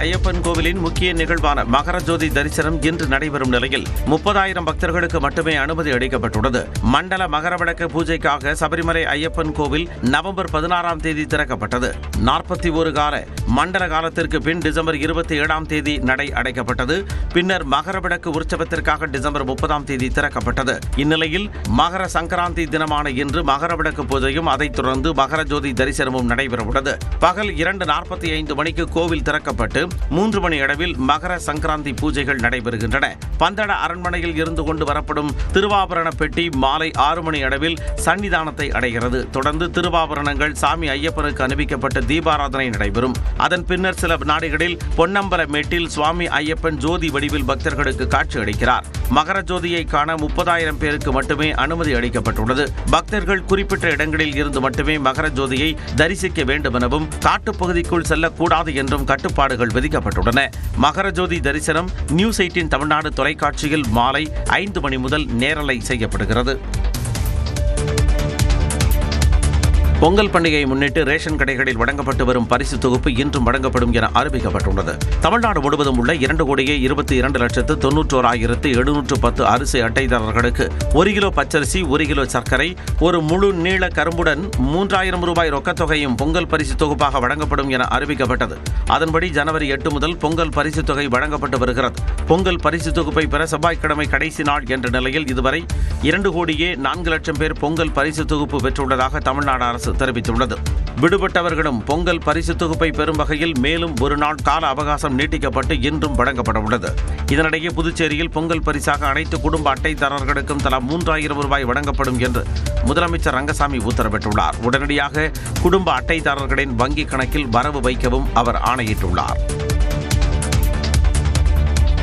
ஐயப்பன் கோவிலின் முக்கிய நிகழ்வான மகர ஜோதி தரிசனம் இன்று நடைபெறும் நிலையில் 30,000 பக்தர்களுக்கு மட்டுமே அனுமதி அளிக்கப்பட்டுள்ளது. மண்டல மகரவிளக்கு பூஜைக்காக சபரிமலை ஐயப்பன் கோவில் நவம்பர் 16ஆம் தேதி திறக்கப்பட்டது. 41 கால மண்டல காலத்திற்கு பின் டிசம்பர் 27ஆம் தேதி நடை அடைக்கப்பட்டது. பின்னர் மகரவிளக்கு உற்சவத்திற்காக டிசம்பர் 30ஆம் தேதி திறக்கப்பட்டது. இந்நிலையில் மகர சங்கராந்தி தினமான இன்று மகரவிளக்கு பூஜையும் அதைத் தொடர்ந்து மகர ஜோதி தரிசனமும் நடைபெறவுள்ளது. பகல் 2:45 மணிக்கு கோவில் திறக்கப்பட்டு 3 மணி அளவில் மகர சங்கராந்தி பூஜைகள் நடைபெறுகின்றன. பந்தள அரண்மனையில் இருந்து கொண்டு வரப்படும் திருவாபரண பெட்டி மாலை 6 மணி அளவில் சன்னிதானத்தை அடைகிறது. தொடர்ந்து திருவாபரணங்கள் சாமி ஐயப்பனுக்கு அணிவிக்கப்பட்ட தீபாராதனை நடைபெறும். அதன் பின்னர் சில நாடுகளில் பொன்னம்பல மேட்டில் சுவாமி ஐயப்பன் ஜோதி வடிவில் பக்தர்களுக்கு காட்சி அளிக்கிறார். மகர ஜோதியை காண 30,000 பேருக்கு மட்டுமே அனுமதி அளிக்கப்பட்டுள்ளது. பக்தர்கள் குறிப்பிட்ட இடங்களில் இருந்து மட்டுமே மகர ஜோதியை தரிசிக்க வேண்டும் எனவும் காட்டுப்பகுதிக்குள் செல்லக்கூடாது என்றும் கட்டுப்பாடுகள் விதிக்கப்பட்டுள்ளன. மகர ஜோதி தரிசனம் நியூஸ் 18 தமிழ்நாடு தொலைக்காட்சியில் மாலை 5 மணி முதல் நேரலை செய்யப்படுகிறது. பொங்கல் பண்டிகையை முன்னிட்டு ரேஷன் கடைகளில் வழங்கப்பட்டு வரும் பரிசு தொகுப்பு இன்றும் வழங்கப்படும் என அறிவிக்கப்பட்டுள்ளது. தமிழ்நாடு முழுவதும் உள்ள 2,22,91,710 அரிசி அட்டைதாரர்களுக்கு 1 கிலோ பச்சரிசி, 1 கிலோ சர்க்கரை, ஒரு முழு நீள கரும்புடன் 3,000 ரூபாய் ரொக்கத்தொகையும் பொங்கல் பரிசு தொகுப்பாக வழங்கப்படும் என அறிவிக்கப்பட்டது. அதன்படி ஜனவரி 8 முதல் பொங்கல் பரிசு தொகை வழங்கப்பட்டு வருகிறது. பொங்கல் பரிசு தொகுப்பை பெற செவ்வாய்க்கிழமை கடைசி நாள் என்ற நிலையில் இதுவரை 2,04,00,000 பேர் பொங்கல் பரிசு தொகுப்பு பெற்றுள்ளதாக தமிழ்நாடு அரசு தெரிவித்துள்ளது. விடுபட்டவர்களும் பொங்கல் பரிசு தொகுப்பை பெறும் வகையில் மேலும் ஒரு நாள் கால அவகாசம் நீட்டிக்கப்பட்டு இன்றும் வழங்கப்பட உள்ளது. இதனிடையே புதுச்சேரியில் பொங்கல் பரிசாக அனைத்து குடும்ப அட்டைதாரர்களுக்கும் தலா 3,000 ரூபாய் வழங்கப்படும் என்று முதலமைச்சர் ரங்கசாமி உத்தரவிட்டுள்ளார். உடனடியாக குடும்ப அட்டைதாரர்களின் வங்கிக் கணக்கில் வரவு வைக்கவும் அவர் ஆணையிட்டுள்ளார்.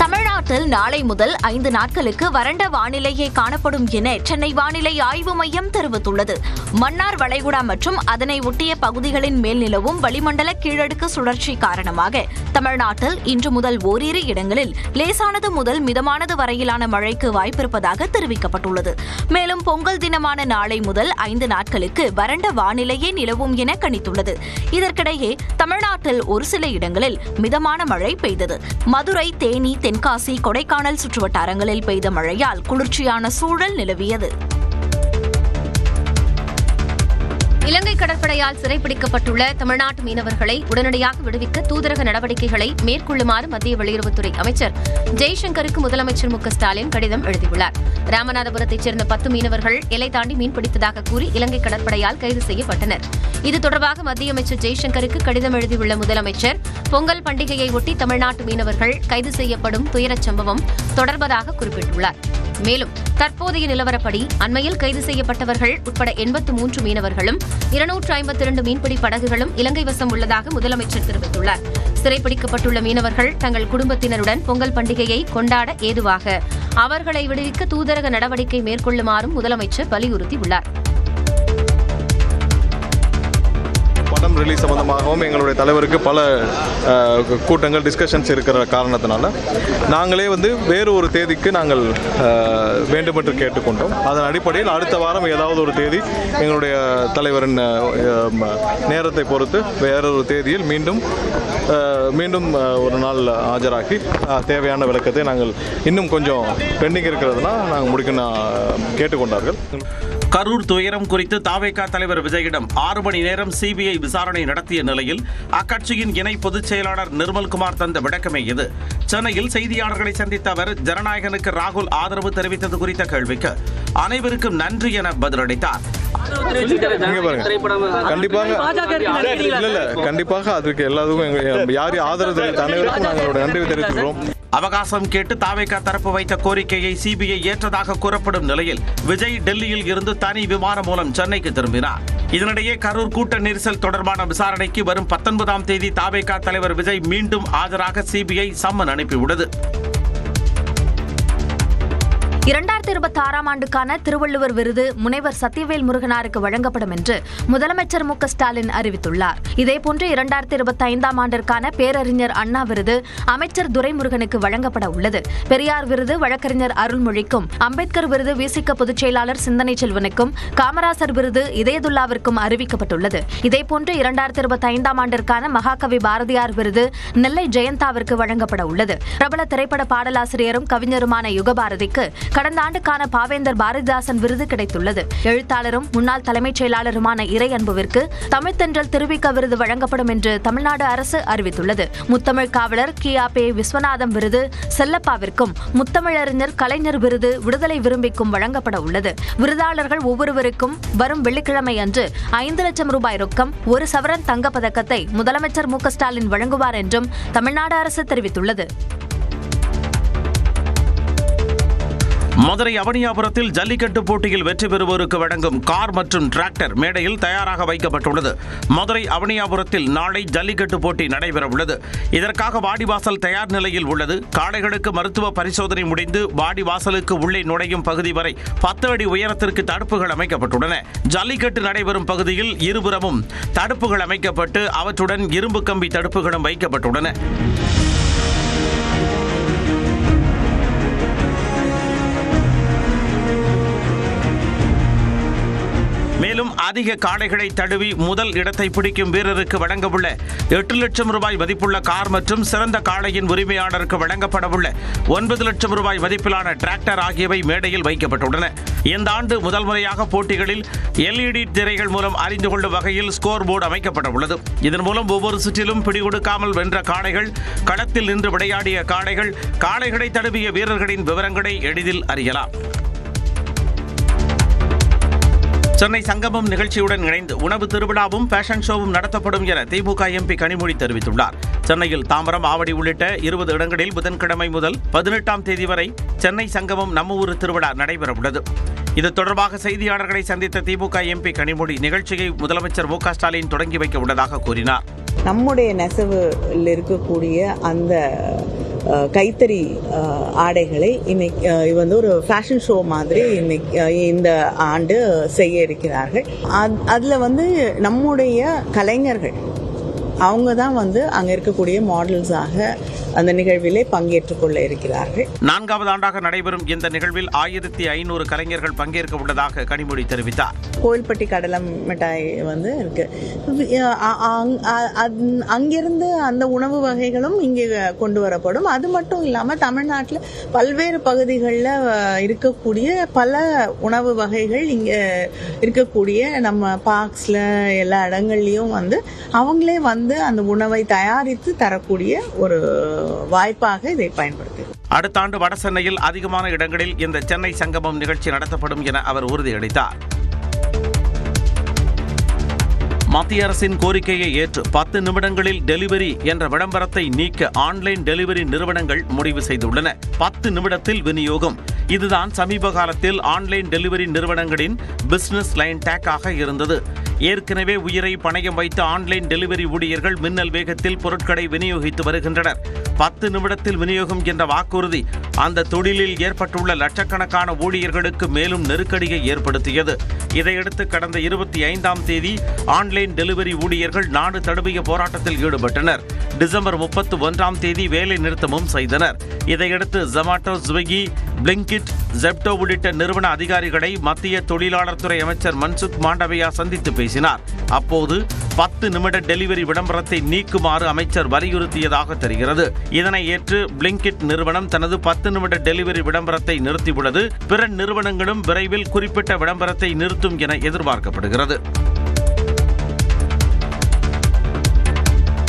தமிழ்நாட்டில் நாளை முதல் 5 நாட்களுக்கு வறண்ட வானிலையே காணப்படும் என சென்னை வானிலை ஆய்வு மையம் தெரிவித்துள்ளது. மன்னார் வளைகுடா மற்றும் அதனை ஒட்டிய பகுதிகளின் மேல் நிலவும் வளிமண்டல கீழடுக்கு சுழற்சி காரணமாக தமிழ்நாட்டில் இன்று முதல் ஓரிரு இடங்களில் லேசானது முதல் மிதமானது வரையிலான மழைக்கு வாய்ப்பிருப்பதாக தெரிவிக்கப்பட்டுள்ளது. மேலும் பொங்கல் தினமான நாளை முதல் 5 நாட்களுக்கு வறண்ட வானிலையே நிலவும் என கணித்துள்ளது. இதற்கிடையே தமிழ்நாட்டில் ஒரு சில இடங்களில் மிதமான மழை பெய்தது. மதுரை, தேனி, தென்காசி, கொடைக்கானல் சுற்றுவட்டாரங்களில் பெய்த மழையால் குளிர்ச்சியான சூழல் நிலவியது. இலங்கை கடற்படையால் சிறைப்பிடிக்கப்பட்டுள்ள தமிழ்நாட்டு மீனவர்களை உடனடியாக விடுவிக்க தூதரக நடவடிக்கைகளை மேற்கொள்ளுமாறு மத்திய வெளியுறவுத்துறை அமைச்சர் ஜெய்சங்கருக்கு முதலமைச்சர் மு.க.ஸ்டாலின் கடிதம் எழுதியுள்ளார். ராமநாதபுரத்தைச் சேர்ந்த 10 மீனவர்கள் எல்லை தாண்டி மீன்பிடித்ததாக கூறி இலங்கை கடற்படையால் கைது செய்யப்பட்டனர். இது தொடர்பாக மத்திய அமைச்சர் ஜெய்சங்கருக்கு கடிதம் எழுதியுள்ள முதலமைச்சர் பொங்கல் பண்டிகையை ஒட்டி தமிழ்நாட்டு மீனவர்கள் கைது செய்யப்படும் துயரச் சம்பவம் தொடர்வதாக குறிப்பிட்டுள்ளார். மேலும் தற்போதைய நிலவரப்படி அண்மையில் கைது செய்யப்பட்டவர்கள் உட்பட 83 மீனவர்களும் 252 மீன்பிடி படகுகளும் இலங்கை வசம் உள்ளதாக முதலமைச்சர் தெரிவித்துள்ளார். சிறைப்பிடிக்கப்பட்டுள்ள மீனவர்கள் தங்கள் குடும்பத்தினருடன் பொங்கல் பண்டிகையை கொண்டாட ஏதுவாக அவர்களை விடுவிக்க தூதரக நடவடிக்கை மேற்கொள்ளுமாறும் முதலமைச்சர் வலியுறுத்தியுள்ளார். படம் ரிலீஸ் சம்பந்தமாகவும் எங்களுடைய தலைவருக்கு பல கூட்டங்கள் டிஸ்கஷன்ஸ் இருக்கிற காரணத்தினால நாங்களே வேறு ஒரு தேதிக்கு நாங்கள் வேண்டுமென்று கேட்டுக்கொண்டோம். அதன் அடிப்படையில் அடுத்த வாரம் ஏதாவது ஒரு தேதி எங்களுடைய தலைவரின் நேரத்தை பொறுத்து வேறொரு தேதியில் மீண்டும் ஒரு நாள் ஆஜராக்கி தேவையான விளக்கத்தை நாங்கள் இன்னும் கொஞ்சம் பெண்டிங் இருக்கிறதுனா நாங்கள் முடிக்கணும் கேட்டுக்கொண்டார்கள். கரூர் துயரம் குறித்து தாவேகா தலைவர் விஜயிடம் 6 மணி நேரம் சிபிஐ விசாரணை நடத்திய நிலையில் அக்கட்சியின் இணை பொதுச் செயலாளர் நிர்மல்குமார் தந்த விளக்கமே இது. சென்னையில் செய்தியாளர்களை சந்தித்த அவர் ஜனநாயகனுக்கு ராகுல் ஆதரவு தெரிவித்தது குறித்த கேள்விக்கு அனைவருக்கும் நன்றி என பதிலளித்தார். கண்டிப்பாக அதற்கு எல்லாத்துக்கும் யார் ஆதரவு தெரிவித்த அனைவருக்கும் நாங்களோட நன்றி தெரிவித்துக்கிறோம். அவகாசம் கேட்டு தாவேகா தரப்பு வைத்த கோரிக்கையை சிபிஐ ஏற்றதாக கூறப்படும் நிலையில் விஜய் டெல்லியில் இருந்து தனி விமானம் மூலம் சென்னைக்கு திரும்பினார். இதனிடையே கரூர் கூட்ட நெரிசல் தொடர்பான விசாரணைக்கு வரும் 19ஆம் தேதி தாவேகா தலைவர் விஜய் மீண்டும் ஆஜராக சிபிஐ சம்மன் அனுப்பியுள்ளது. 2026 ஆண்டுக்கான திருவள்ளுவர் விருது முனைவர் சத்தியவேல் முருகனாருக்கு வழங்கப்படும் என்று முதலமைச்சர் மு க ஸ்டாலின் அறிவித்துள்ளார். இதேபோன்று 2025 ஆண்டிற்கான பேரறிஞர் அண்ணா விருது அமைச்சர் துரைமுருகனுக்கு வழங்கப்பட உள்ளது. பெரியார் விருது வழக்கறிஞர் அருள்மொழிக்கும், அம்பேத்கர் விருது விசிக பொதுச் செயலாளர் சிந்தனை செல்வனுக்கும், காமராசர் விருது இதயதுல்லாவிற்கும் அறிவிக்கப்பட்டுள்ளது. இதேபோன்று 2025 ஆண்டிற்கான மகாகவி பாரதியார் விருது நெல்லை ஜெயந்தாவிற்கு வழங்கப்பட உள்ளது. பிரபல திரைப்பட பாடலாசிரியரும் கவிஞருமான யுகபாரதிக்கு கடந்த ஆண்டுக்கான பாவேந்தர் பாரதிதாசன் விருது கிடைத்துள்ளது. எழுத்தாளரும் முன்னாள் தலைமைச் செயலாளருமான இறை அன்புவிற்கு தமிழ்த்தென்றல் திருவிக விருது வழங்கப்படும் என்று தமிழ்நாடு அரசு அறிவித்துள்ளது. முத்தமிழ் காவலர் கி.ஆ.பே. விஸ்வநாதம் விருது செல்லப்பாவிற்கும், முத்தமிழறிஞர் கலைஞர் விருது விடுதலை விரும்பிக்கும் வழங்கப்பட உள்ளது. விருதாளர்கள் ஒவ்வொருவருக்கும் வரும் வெள்ளிக்கிழமை அன்று 5 லட்சம் ரூபாய் ரொக்கம், 1 சவரன் தங்கப்பதக்கத்தை முதலமைச்சர் மு க ஸ்டாலின் வழங்குவார் என்றும் தமிழ்நாடு அரசு தெரிவித்துள்ளது. மதுரை அவனியாபுரத்தில் ஜல்லிக்கட்டு போட்டியில் வெற்றி பெறுவோருக்கு வழங்கும் கார் மற்றும் டிராக்டர் மேடையில் தயாராக வைக்கப்பட்டுள்ளது. மதுரை அவனியாபுரத்தில் நாளை ஜல்லிக்கட்டு போட்டி நடைபெறவுள்ளது. இதற்காக வாடிவாசல் தயார் நிலையில் உள்ளது. காளைகளுக்கு மருத்துவ பரிசோதனை முடிந்து வாடிவாசலுக்கு உள்ளே நுழையும் பகுதி வரை 10 அடி உயரத்திற்கு தடுப்புகள் அமைக்கப்பட்டுள்ளன. ஜல்லிக்கட்டு நடைபெறும் பகுதியில் இருபுறமும் தடுப்புகள் அமைக்கப்பட்டு அவற்றுடன் இரும்பு கம்பி தடுப்புகளும் வைக்கப்பட்டுள்ளன. மேலும் அதிக காளைகளை தழுவி முதல் இடத்தை பிடிக்கும் வீரருக்கு வழங்கவுள்ள 8 லட்சம் ரூபாய் மதிப்புள்ள கார் மற்றும் சிறந்த காளையின் உரிமையாளருக்கு வழங்கப்படவுள்ள 9 லட்சம் ரூபாய் மதிப்பிலான டிராக்டர் ஆகியவை மேடையில் வைக்கப்பட்டுள்ளன. இந்த ஆண்டு முதல் முறையாக போட்டிகளில் LED திரைகள் மூலம் அறிந்து கொள்ளும் வகையில் ஸ்கோர் போர்டு அமைக்கப்பட உள்ளது. இதன் மூலம் ஒவ்வொரு சுற்றிலும் பிடிகொடுக்காமல் வென்ற காளைகள், களத்தில் நின்று விளையாடிய காளைகளை தழுவிய வீரர்களின் விவரங்களை எளிதில் அறியலாம். சென்னை சங்கமம் நிகழ்ச்சியுடன் இணைந்து உணவு திருவிழாவும் ஃபேஷன் ஷோவும் நடத்தப்படும் என திமுக எம்பி கனிமொழி தெரிவித்துள்ளார். சென்னையில் தாம்பரம், ஆவடி உள்ளிட்ட 20 இடங்களில் புதன்கிழமை முதல் 18ஆம் தேதி வரை சென்னை சங்கமம் நம்ம ஊர் திருவிழா நடைபெறவுள்ளது. இது தொடர்பாக செய்தியாளர்களை சந்தித்த திமுக எம்பி கனிமொழி நிகழ்ச்சியை முதலமைச்சர் மு க ஸ்டாலின் தொடங்கி வைக்க உள்ளதாக கூறினார். நம்முடைய நெசவில் இருக்கக்கூடிய அந்த கைத்தறி ஆடைகளை இன்னைக்கு வந்து ஒரு ஃபேஷன் ஷோ மாதிரி இன்னைக்கு இந்த ஆண்டு செய்ய இருக்கிறார்கள். அதில் வந்து நம்முடைய கலைஞர்கள் அவங்க தான் வந்து அங்கே இருக்கக்கூடிய மாடல்ஸாக அந்த நிகழ்விலே பங்கேற்றுக் கொள்ள இருக்கிறார்கள். 4வது ஆண்டாக நடைபெறும் இந்த நிகழ்வில் 1500 கலைஞர்கள் பங்கேற்க உள்ளதாக கனிமொழி தெரிவித்தார். கோயில்பட்டி கடலை மிட்டாய் வந்து இருக்கு. அங்கிருந்து அந்த உணவு வகைகளும் இங்கே கொண்டு வரப்படும். அது மட்டும் இல்லாமல் தமிழ்நாட்டில் பல்வேறு பகுதிகளில் இருக்கக்கூடிய பல உணவு வகைகள் இங்கே இருக்கக்கூடிய நம்ம பார்க்ஸில் எல்லா இடங்கள்லையும் வந்து அவங்களே வந்து அந்த உணவை தயாரித்து தரக்கூடிய ஒரு வாய்ப்பாக இதை பயன்படுத்து. அடுத்த ஆண்டு வட சென்னையில் அதிகமான இடங்களில் இந்த சென்னை சங்கமம் நிகழ்ச்சி நடத்தப்படும் என அவர் உறுதியளித்தார். மத்திய அரசின் கோரிக்கையை ஏற்று 10 நிமிடங்களில் டெலிவரி என்ற விளம்பரத்தை நீக்க ஆன்லைன் டெலிவரி நிறுவனங்கள் முடிவு செய்துள்ளன. 10 நிமிடத்தில் விநியோகம், இதுதான் சமீப காலத்தில் ஆன்லைன் டெலிவரி நிறுவனங்களின் பிசினஸ் லைன் டேக்காக இருந்தது. ஏற்கனவே உயிரை பணயம் வைத்த ஆன்லைன் டெலிவரி ஊழியர்கள் மின்னல் வேகத்தில் பொருட்களை விநியோகித்து வருகின்றனர். 10 நிமிடத்தில் விநியோகம் என்ற வாக்குறுதி அந்த தொழிலில் ஏற்பட்டுள்ள லட்சக்கணக்கான ஊழியர்களுக்கு மேலும் நெருக்கடியை ஏற்படுத்தியது. இதையடுத்து கடந்த 25ஆம் தேதி ஆன்லைன் டெலிவரி ஊழியர்கள் நாடு தழுவிய போராட்டத்தில் ஈடுபட்டனர். டிசம்பர் 31ஆம் தேதி வேலை நிறுத்தமும் செய்தனர். இதையடுத்து ஜொமேட்டோ, ஸ்விக்கி, பிளிங்கிட், ஜெப்டோ உள்ளிட்ட நிறுவன அதிகாரிகளை மத்திய தொழிலாளர் துறை அமைச்சர் மன்சுக் மாண்டவியா சந்தித்து பேசினார். அப்போது 10 நிமிட டெலிவரி விளம்பரத்தை நீக்குமாறு அமைச்சர் வலியுறுத்தியதாக தெரிகிறது. இதனை ஏற்று பிளிங்கிட் நிறுவனம் தனது 10 நிமிட டெலிவரி விளம்பரத்தை நிறுத்தியுள்ளது. பிற நிறுவனங்களும் விரைவில் குறிப்பிட்ட விளம்பரத்தை நிறுத்தும் என எதிர்பார்க்கப்படுகிறது.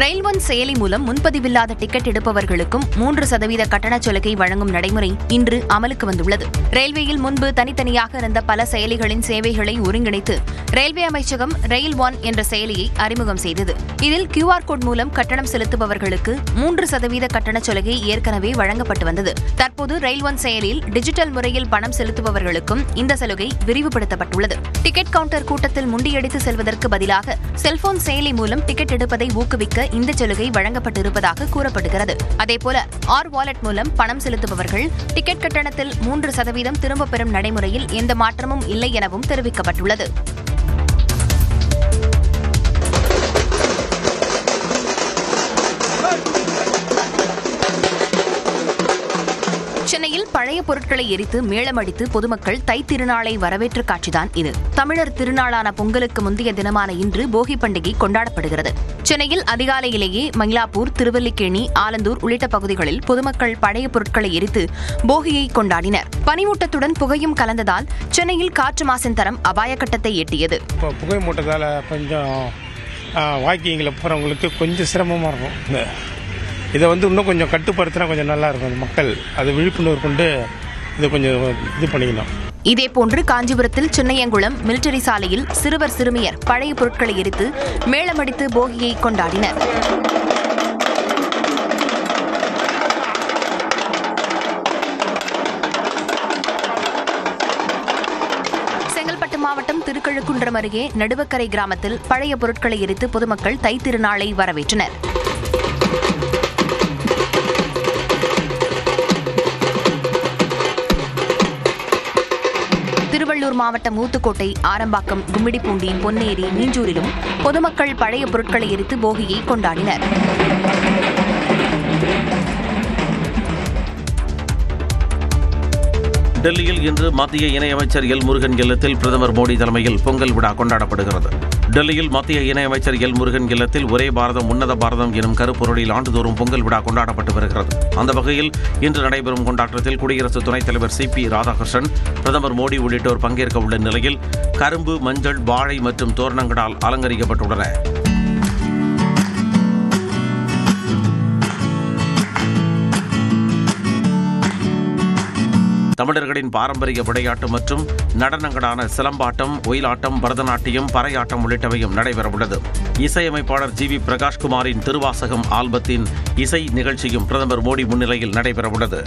ரயில் ஒன் செயலி மூலம் முன்பதிவில்லாத டிக்கெட் எடுப்பவர்களுக்கும் 3% கட்டணச் சலுகை வழங்கும் நடைமுறை இன்று அமலுக்கு வந்துள்ளது. ரயில்வேயில் முன்பு தனித்தனியாக இருந்த பல செயலிகளின் சேவைகளை ஒருங்கிணைத்து ரயில்வே அமைச்சகம் ரயில் ஒன் என்ற செயலியை அறிமுகம் செய்தது. இதில் QR கோட் மூலம் கட்டணம் செலுத்துபவர்களுக்கு 3% கட்டணச் சலுகை ஏற்கனவே வழங்கப்பட்டு வந்தது. தற்போது ரயில் ஒன் செயலியில் டிஜிட்டல் முறையில் பணம் செலுத்துபவர்களுக்கும் இந்த சலுகை விரிவுபடுத்தப்பட்டுள்ளது. டிக்கெட் கவுண்டர் கூட்டத்தில் முண்டியடித்து செல்வதற்கு பதிலாக செல்போன் செயலி மூலம் டிக்கெட் எடுப்பதை ஊக்குவிக்க இந்த சலுகை வழங்கப்பட்டிருப்பதாக கூறப்படுகிறது. அதேபோல வாலெட் மூலம் பணம் செலுத்துபவர்கள் டிக்கெட் கட்டணத்தில் 3% திரும்பப் பெறும் நடைமுறையில் எந்த மாற்றமும் இல்லை எனவும் தெரிவிக்கப்பட்டுள்ளது. சென்னையில் பழைய பொருட்களை எரித்து மேளமடித்து பொதுமக்கள் தைத்திருநாளை வரவேற்ற காட்சிதான் இது. தமிழர் திருநாளான பொங்கலுக்கு முந்தைய தினமான இன்று போகி பண்டிகை கொண்டாடப்படுகிறது. சென்னையில் அதிகாலையிலேயே மயிலாப்பூர், திருவல்லிக்கேணி, ஆலந்தூர் உள்ளிட்ட பகுதிகளில் பொதுமக்கள் பழைய பொருட்களை எரித்து போகியை கொண்டாடினர். பனிமூட்டத்துடன் புகையும் கலந்ததால் சென்னையில் காற்று மாசின் தரம் அபாய கட்டத்தை எட்டியது. புகை மூட்டத்தால் கொஞ்சம் வாக்கிங்கில் போகிறவங்களுக்கு கொஞ்சம் சிரமமாக இருக்கும். இதை இன்னும் கொஞ்சம் கட்டுப்படுத்தினா கொஞ்சம் நல்லா இருக்கும். மக்கள் அது விழிப்புணர்வு கொண்டு இதை கொஞ்சம் இது பண்ணிக்கணும். இதேபோன்று காஞ்சிபுரத்தில் சின்னையங்குளம் மிலிட்டரி சாலையில் சிறுவர் சிறுமியர் பழைய பொருட்களை எரித்து மேளமடித்து போகியை கொண்டாடினர். செங்கல்பட்டு மாவட்டம் திருக்கழுக்குன்றம் அருகே நடுவக்கரை கிராமத்தில் பழைய பொருட்களை எரித்து பொதுமக்கள் தைத்திருநாளை வரவேற்றனர். திருவள்ளூர் மாவட்டம் ஊத்துக்கோட்டை, ஆரம்பாக்கம், கும்மிடிப்பூண்டி, பொன்னேரி, மீஞ்சூரிலும் பொதுமக்கள் பழைய பொருட்களை எரித்து போகியை கொண்டாடினர். டெல்லியில் இன்று மத்திய இணையமைச்சர் எல் முருகன் இல்லத்தில் பிரதமர் மோடி தலைமையில் பொங்கல் விழா கொண்டாடப்படுகிறது. டெல்லியில் மத்திய இணையமைச்சர் எல் முருகன் இல்லத்தில் ஒரே பாரதம் உன்னத பாரதம் எனும் கருப்பொருளில் ஆண்டுதோறும் பொங்கல் விழா கொண்டாடப்பட்டு வருகிறது. அந்த வகையில் இன்று நடைபெறும் கொண்டாட்டத்தில் குடியரசு துணைத் தலைவர் CP ராதாகிருஷ்ணன், பிரதமர் மோடி உள்ளிட்டோர் பங்கேற்க உள்ள நிலையில் கரும்பு, மஞ்சள், வாழை மற்றும் தோரணங்களால் அலங்கரிக்கப்பட்டுள்ளன. தமிழர்களின் பாரம்பரிய விளையாட்டு மற்றும் நடனங்களான சிலம்பாட்டம், ஒயிலாட்டம், பரதநாட்டியம், பறையாட்டம் உள்ளிட்டவையும் நடைபெறவுள்ளது. இசையமைப்பாளர் GV பிரகாஷ்குமாரின் திருவாசகம் ஆல்பத்தின் இசை நிகழ்ச்சியும் பிரதமர் மோடி முன்னிலையில் நடைபெறவுள்ளது.